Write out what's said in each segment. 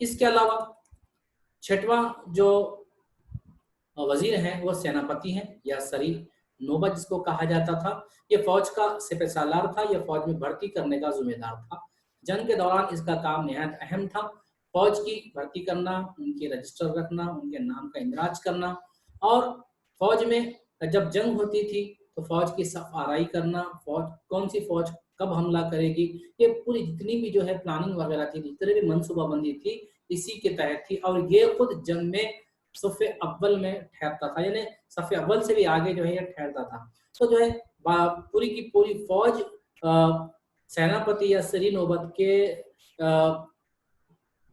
اس کے علاوہ چھٹواں جو وزیر ہیں وہ سیناپتی ہیں یا سری نوبت جس کو کہا جاتا تھا. یہ فوج کا سپہ سالار تھا. یہ فوج میں بھرتی کرنے کا ذمہ دار تھا. جنگ کے دوران اس کا کام نہایت اہم تھا. فوج کی بھرتی کرنا، ان کے رجسٹر رکھنا، ان کے نام کا اندراج کرنا، اور فوج میں جب جنگ ہوتی تھی تو فوج کی صف آرائی کرنا، فوج کون سی فوج کب حملہ کرے گی، یہ پوری جتنی بھی جو ہے پلاننگ وغیرہ تھی، جتنی بھی منصوبہ بندی تھی اسی کے تحت تھی. اور یہ خود جنگ میں صف اول میں ٹھہرتا تھا، یعنی صف اول سے بھی آگے جو ہے یہ ٹھہرتا تھا. تو جو ہے پوری کی پوری فوج سیناپتی یا سری نوبت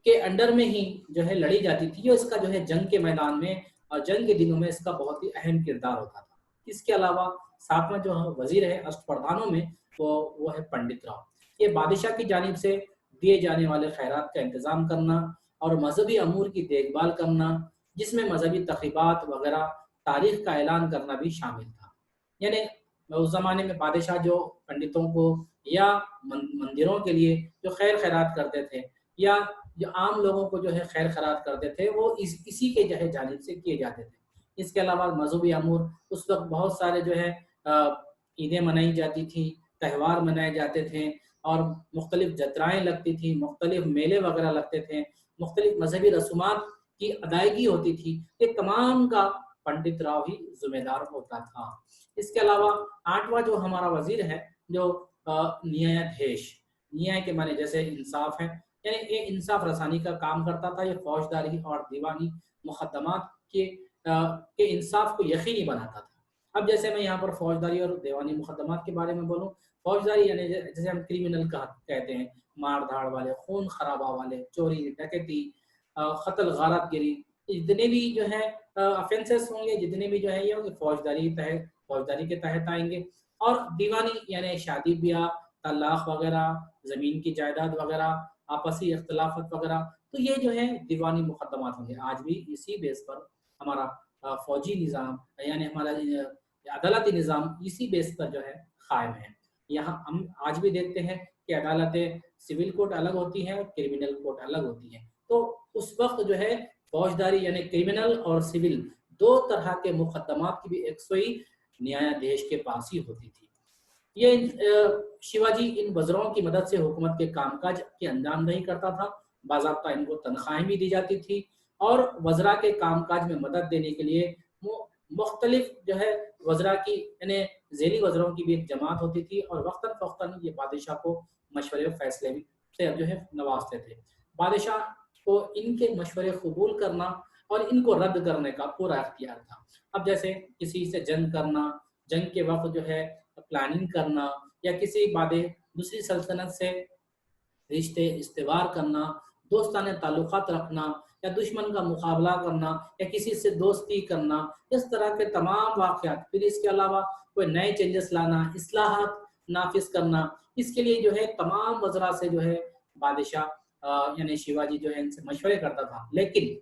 کے انڈر میں ہی جو ہے لڑی جاتی تھی. اس کا جو ہے جنگ کے میدان میں اور جنگ کے دنوں میں اس کا بہت ہی اہم کردار ہوتا تھا. اس کے علاوہ ساتواں جو وزیر ہے اشٹ پردھانوں میں وہ ہے پنڈت راؤ. یہ بادشاہ کی جانب سے دیے جانے والے خیرات کا انتظام کرنا اور مذہبی امور کی دیکھ بھال کرنا، جس میں مذہبی تقریبات وغیرہ تاریخ کا اعلان کرنا بھی شامل تھا. یعنی اس زمانے میں بادشاہ جو پنڈتوں کو یا مندروں کے لیے جو خیر خیرات کرتے تھے یا جو عام لوگوں کو جو ہے خیر خیرات کرتے تھے وہ اسی کے جو ہے جانب سے کیے جاتے تھے. اس کے علاوہ مذہبی امور، اس وقت بہت سارے جو ہے عیدیں منائی جاتی تھیں، تہوار منائے جاتے تھے اور مختلف جترائیں لگتی تھیں، مختلف میلے وغیرہ لگتے تھے، مختلف مذہبی رسومات کی ادائیگی ہوتی تھی. یہ تمام کا پنڈت راؤ ہی ذمہ دار ہوتا تھا. اس کے علاوہ آٹھواں جو ہمارا وزیر ہے جو نیایادھیش، نیائے کے معنی جیسے انصاف ہے، یعنی یہ انصاف رسانی کا کام کرتا تھا. یہ فوجداری اور دیوانی مقدمات کے انصاف کو یقینی بناتا تھا. اب جیسے میں یہاں پر فوجداری اور دیوانی مقدمات کے بارے میں بولوں، فوجداری یعنی جیسے ہم کریمنل کہتے ہیں، مار دھاڑ والے، خون خرابہ والے، چوری ڈکیتی، قتل غارت گری، جتنے بھی جو ہے افینسز ہوں گے، جتنے بھی جو ہے یہ ہوں گے فوجداری کے تحت آئیں گے. اور دیوانی یعنی شادی بیاہ، طلاق وغیرہ، زمین کی جائیداد وغیرہ، آپسی اختلافات وغیرہ، تو یہ جو ہے دیوانی مقدمات ہوں گے. آج بھی اسی بیس پر ہمارا فوجی نظام یعنی ہمارا عدالتی نظام اسی بیس پر جو ہے قائم ہے. یہاں ہم آج بھی دیکھتے ہیں کہ عدالتیں سول کورٹ الگ ہوتی ہیں اور کریمنل کورٹ الگ ہوتی ہیں. تو اس وقت جو ہے فوجداری یعنی کریمنل اور سول دو طرح کے مقدمات کی بھی یکسوئی نیایادھیش کے پاس ہی ہوتی تھی. یہ شیواجی ان وزراؤں کی مدد سے حکومت کے کام کاج کی انجام دہی کرتا تھا. باضابطہ ان کو تنخواہیں بھی دی جاتی تھی اور وزراء کے کام کاج میں مدد دینے کے لیے مختلف جو ہے وزراء کی یعنی ذیلی وزراؤں کی بھی ایک جماعت ہوتی تھی اور وقتاً فوقتاً یہ بادشاہ کو مشورے و فیصلے سے جو ہے نوازتے تھے. بادشاہ کو ان کے مشورے قبول کرنا اور ان کو رد کرنے کا پورا اختیار تھا. اب جیسے کسی سے جنگ کرنا، جنگ کے وقت جو ہے پلاننگ کرنا یا کسی دوسری سلطنت سے رشتے استوار کرنا، دوستانہ تعلقات رکھنا یا دشمن کا مقابلہ کرنا یا کسی سے دوستی کرنا، اس طرح کے تمام واقعات. پھر اس کے علاوہ کوئی نئے چینجز لانا، اصلاحات نافذ کرنا، اس کے لیے جو ہے تمام وزراء سے جو ہے بادشاہ یعنی شیواجی جو ہے ان سے مشورے کرتا تھا. لیکن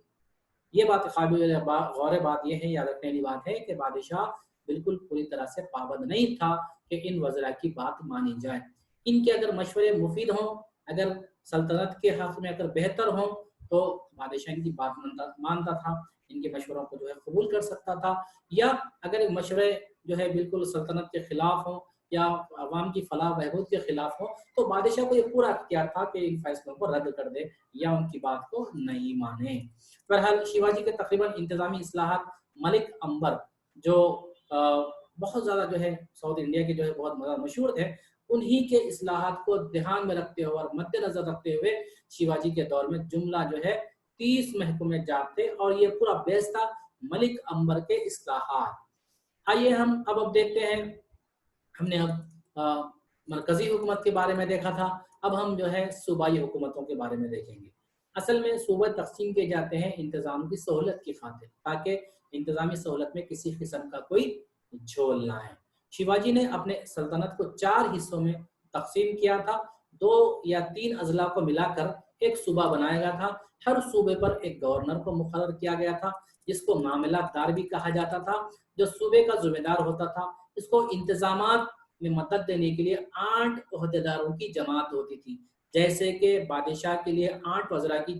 یہ بات قابل غور بات یہ ہے، یاد رکھنے والی بات ہے کہ بادشاہ بالکل پوری طرح سے پابند نہیں تھا کہ ان وزراء کی بات مانی جائے. ان کے اگر مشورے مفید ہوں، اگر سلطنت کے حق میں اگر بہتر ہوں تو بادشاہ ان کی بات مانتا تھا، ان کے مشوروں کو جو ہے قبول کر سکتا تھا. یا اگر مشورے جو ہے بالکل سلطنت کے خلاف ہوں یا عوام کی فلاح بہبود کے خلاف ہوں تو بادشاہ کو یہ پورا اختیار تھا کہ ان فیصلوں کو رد کر دے یا ان کی بات کو نہیں مانے. بہرحال شیواجی کے تقریباً انتظامی اصلاحات ملک امبر جو بہت زیادہ جو ہے ساؤتھ انڈیا کے جو ہے بہت مشہور تھے، انہی کے اصلاحات کو دھیان میں رکھتے ہوئے اور مد نظر رکھتے ہوئے شیواجی کے دور میں جملہ جو ہے 30 محکمے جات تھے اور یہ پورا بیس تھا ملک امبر کے اصلاحات. آئیے ہم اب دیکھتے ہیں، ہم نے اب مرکزی حکومت کے بارے میں دیکھا تھا، اب ہم جو ہے صوبائی حکومتوں کے بارے میں دیکھیں گے. اصل میں صوبے تقسیم کیے جاتے ہیں انتظام کی سہولت کی خاطر، تاکہ انتظامی سہولت میں کسی قسم کا کوئی جھول نہ آئے. شیواجی نے اپنے سلطنت کو 4 حصوں میں تقسیم کیا تھا. 2 یا 3 اضلاع کو ملا کر ایک صوبہ بنایا گیا تھا. ہر صوبے پر ایک گورنر کو مقرر کیا گیا تھا جس کو معاملات دار بھی کہا جاتا تھا، جو صوبے کا ذمہ دار ہوتا تھا. اس کو انتظامات میں مدد دینے کے لیے 8 عہدیداروں کی جماعت ہوتی تھی. جیسے کہ بادشاہ کے لیے 8 وزراء کی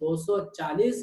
240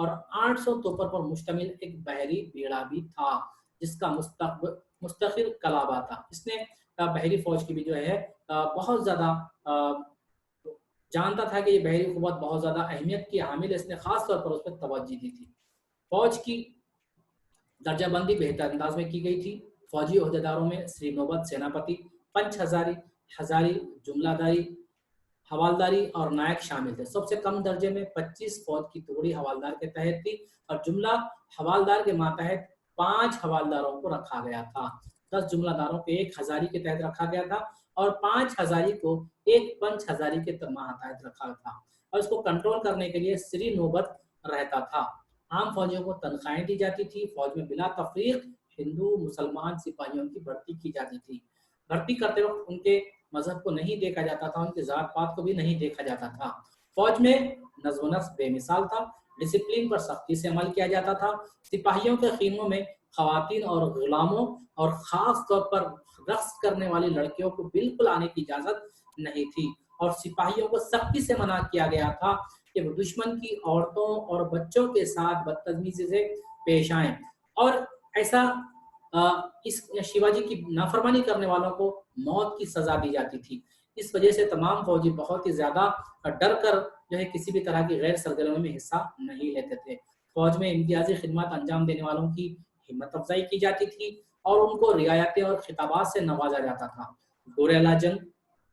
اور 800 توپر پر مشتمل ایک بحری بیڑا بھی تھا جس کا مستقل کلابہ تھا۔ اس نے بحری فوج کی بھی جو ہے بہت زیادہ جانتا تھا کہ یہ بحری قوت بہت زیادہ اہمیت کی حامل ہے، اس نے خاص طور پر اس پر توجہ دی تھی۔ فوج کی درجہ بندی بہتر انداز میں کی گئی تھی۔ فوجی عہدیداروں میں سری نوبت سیناپتی، پنچ ہزاری، ہزاری، جملہ داری، حوالداری اور نائک شامل تھے۔ سب سے کم درجے میں 25 فوج کی ٹکڑی حوالدار کے تحت تھی اور جملہ حوالدار کے ماتحت 5 حوالداروں کو رکھا گیا تھا۔ 10 جملہ داروں کو ایک ہزاری کے تحت رکھا گیا تھا اور 5 ہزاری کو ایک پنچ ہزاری کے ماتحت رکھا تھا اور اس کو کنٹرول کرنے کے لیے سری نوبت رہتا تھا۔ عام فوجیوں کو تنخواہیں دی جاتی تھی۔ فوج میں بلا تفریق ہندو مسلمان سپاہیوں کی بھرتی کی جاتی تھی۔ بھرتی کرتے وقت ان کے مذہب کو نہیں دیکھا جاتا تھا، ان کی ذات پات کو بھی نہیں دیکھا جاتا تھا۔ فوج میں نظم و نسق بے مثال تھا، ڈسپلن پر سختی سے عمل کیا جاتا تھا۔ سپاہیوں کے خیموں میں خواتین اور غلاموں اور خاص طور پر رقص کرنے والی لڑکیوں کو بالکل آنے کی اجازت نہیں تھی اور سپاہیوں کو سختی سے منع کیا گیا تھا کہ وہ دشمن کی عورتوں اور بچوں کے ساتھ بدتمیزی سے پیش آئیں اور ایسا اس شیواجی کی نافرمانی کرنے والوں کو موت کی سزا دی جاتی تھی۔ اس وجہ سے تمام فوجی بہت ہی زیادہ ڈر کر جو ہے کسی بھی طرح کی غیر سرگرمی میں حصہ نہیں لیتے تھے۔ فوج میں امتیازی خدمات انجام دینے والوں کی ہمت افزائی کی جاتی تھی اور ان کو رعایتیں اور خطابات سے نوازا جاتا تھا۔ گوریلا جنگ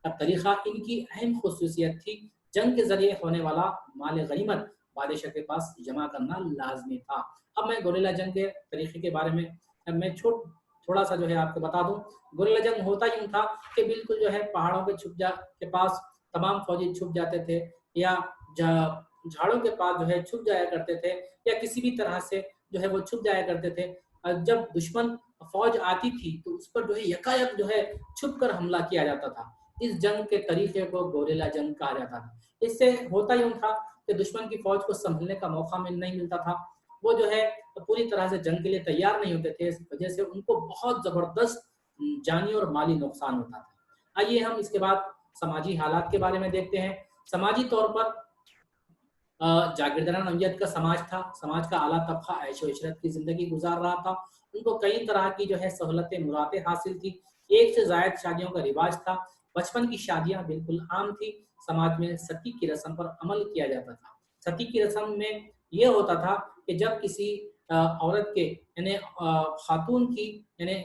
کا طریقہ ان کی اہم خصوصیت تھی۔ جنگ کے ذریعے ہونے والا مال غنیمت بادشاہ کے پاس جمع کرنا لازمی تھا۔ اب میں گوریلا جنگ کے طریقے کے بارے میں تھوڑا سا جو ہے آپ کو بتا دوں۔ گوریلا جنگ ہوتا یوں تھا کہ بالکل جو ہے پہاڑوں کے پاس تمام فوجی چھپ جاتے تھے یا جھاڑوں کے پاس جو ہے چھپ جایا کرتے تھے یا کسی بھی طرح سے جو ہے وہ چھپ جایا کرتے تھے۔ جب دشمن فوج آتی تھی تو اس پر جو ہے یکایک جو ہے چھپ کر حملہ کیا جاتا تھا۔ اس جنگ کے طریقے کو گوریلا جنگ کہا جاتا تھا۔ اس سے ہوتا یوں تھا کہ دشمن کی فوج کو سنبھلنے کا موقع نہیں ملتا تھا، وہ جو ہے پوری طرح سے جنگ کے لیے تیار نہیں ہوتے تھے، اس وجہ سے ان کو بہت زبردست جانی اور مالی نقصان ہوتا تھا۔ آئیے ہم اس کے بعد سماجی حالات کے بارے میں دیکھتے ہیں۔ سماجی طور پر جاگیرداران نوعیت کا سماج تھا۔ سماج کا اعلیٰ طبقہ عیش و عشرت کی زندگی گزار رہا تھا۔ ان کو کئی طرح کی جو ہے سہولتیں مراتیں حاصل تھی۔ ایک سے زائد شادیوں کا رواج تھا۔ بچپن کی شادیاں بالکل عام تھی۔ سماج میں ستی کی رسم پر عمل کیا جاتا تھا۔ ستی کی رسم میں یہ ہوتا تھا کہ جب کسی عورت کے یعنی خاتون کی یعنی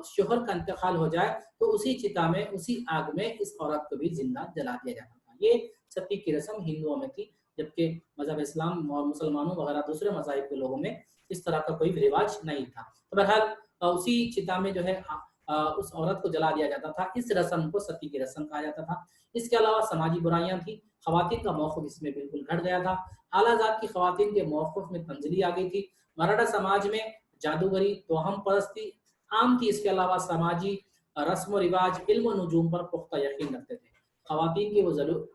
شوہر کا انتقال ہو جائے تو اسی چتا میں اسی آگ میں اس عورت کو بھی زندہ جلا دیا جاتا تھا۔ یہ ستی کی رسم ہندوؤں میں تھی، جبکہ مذہب اسلام اور مسلمانوں وغیرہ دوسرے مذاہب کے لوگوں میں اس طرح کا کوئی رواج نہیں تھا۔ بہرحال اسی چتا میں جو ہے اس عورت کو جلا دیا جاتا تھا۔ اس رسم کو ستی کی رسم کہا جاتا تھا۔ اس کے علاوہ سماجی برائیاں تھیں۔ خواتین کا موقف اس میں بالکل گھٹ گیا تھا۔ اعلیٰ ذات کی خواتین کے موقف میں تنزلی آ گئی تھی۔ مراٹھا سماج میں جادوگری، توہم پرستی عام تھی۔ اس کے علاوہ سماجی رسم و رواج، علم و نجوم پر پختہ یقین رکھتے تھے۔ خواتین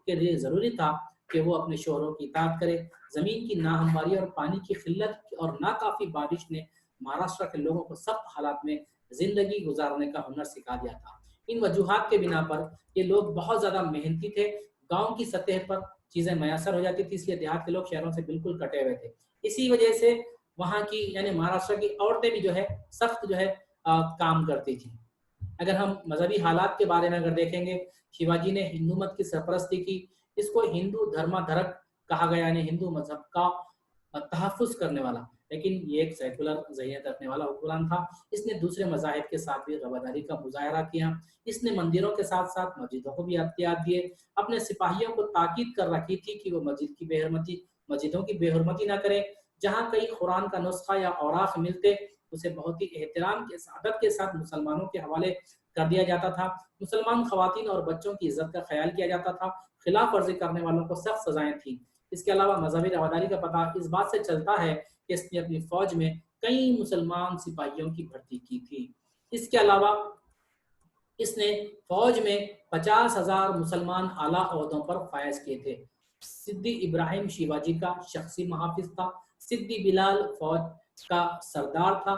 کے لیے ضروری تھا کہ وہ اپنے شوہروں کی اطاعت کرے۔ زمین کی ناہمواری اور پانی کی قلت اور ناکافی بارش نے مہاراشٹر کے لوگوں کو سخت حالات میں زندگی گزارنے کا ہنر سکھا دیا تھا۔ ان وجوہات کے بنا پر یہ لوگ بہت زیادہ محنتی تھے۔ گاؤں کی سطح پر چیزیں میسر ہو جاتی تھی، اس لیے دیہات کے لوگ شہروں سے بالکل کٹے ہوئے تھے۔ اسی وجہ سے وہاں کی یعنی مہاراشٹر کی عورتیں بھی جو ہے سخت جو ہے کام کرتی تھیں۔ اگر ہم مذہبی حالات کے بارے میں اگر دیکھیں گے، شیواجی نے ہندو مت کی سرپرستی کی۔ اس کو ہندو دھرما دھرک کہا گیا، یعنی ہندو مذہب کا تحفظ کرنے والا، لیکن یہ ایک سیکولر ذہنیت رکھنے والا حکمران تھا۔ اس نے دوسرے مذاہب کے ساتھ بھی رواداری کا مظاہرہ کیا۔ اس نے مندروں کے ساتھ ساتھ مسجدوں کو بھی اختیار دیے۔ اپنے سپاہیوں کو تاکید کر رکھی تھی کہ وہ مسجدوں کی بے حرمتی نہ کریں۔ جہاں کئی قرآن کا نسخہ یا اوراق ملتے اسے بہت ہی احترام کے ادب کے ساتھ مسلمانوں کے حوالے کر دیا جاتا تھا۔ مسلمان خواتین اور بچوں کی عزت کا خیال کیا جاتا تھا۔ خلاف ورزی کرنے والوں کو سخت سزائیں تھیں۔ اس کے علاوہ مذہبی رواداری کا پتہ اس بات سے چلتا ہے کہ اس نے اپنی فوج میں کئی مسلمان سپاہیوں کی بھرتی کی تھی۔ اس کے علاوہ اس نے فوج میں 50,000 مسلمان اعلیٰ عہدوں پر فائز کیے تھے۔ سدی ابراہیم شیواجی کا شخصی محافظ تھا۔ سدی بلال فوج کا سردار تھا۔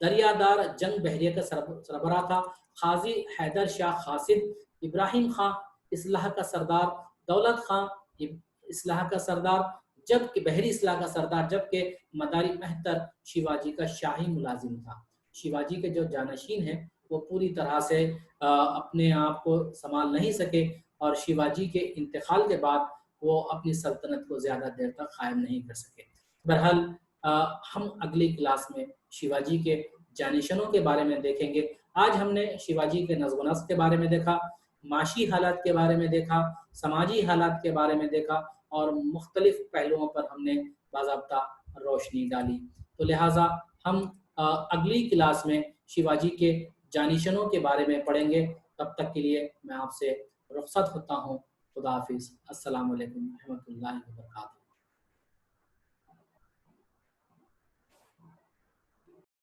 دریادار جنگ بحریہ کا سربراہ تھا۔ قاضی حیدر شاہ قاصد، ابراہیم خان اصلاح کا سردار، دولت خان اصلاح کا سردار، جبکہ بحری اصلاح کا سردار، جبکہ مداری مہتر شیواجی کا شاہی ملازم تھا۔ شیواجی کے جو جانشین ہیں وہ پوری طرح سے اپنے آپ کو سنبھال نہیں سکے، اور شیواجی کے انتقال کے بعد وہ اپنی سلطنت کو زیادہ دیر تک قائم نہیں کر سکے۔ بہرحال ہم اگلی کلاس میں شیواجی کے جانشینوں کے بارے میں دیکھیں گے۔ آج ہم نے شیواجی کے نظم و نسق کے بارے میں دیکھا، معاشی حالات کے بارے میں دیکھا، سماجی حالات کے بارے میں دیکھا، اور مختلف پہلوؤں پر ہم نے باضابطہ روشنی ڈالی۔ تو لہٰذا ہم اگلی کلاس میں شیواجی کے جانشینوں کے بارے میں پڑھیں گے۔ تب تک کے لیے میں آپ سے رخصت ہوتا ہوں۔ خدا حافظ۔ السلام علیکم ورحمۃ اللہ وبرکاتہ۔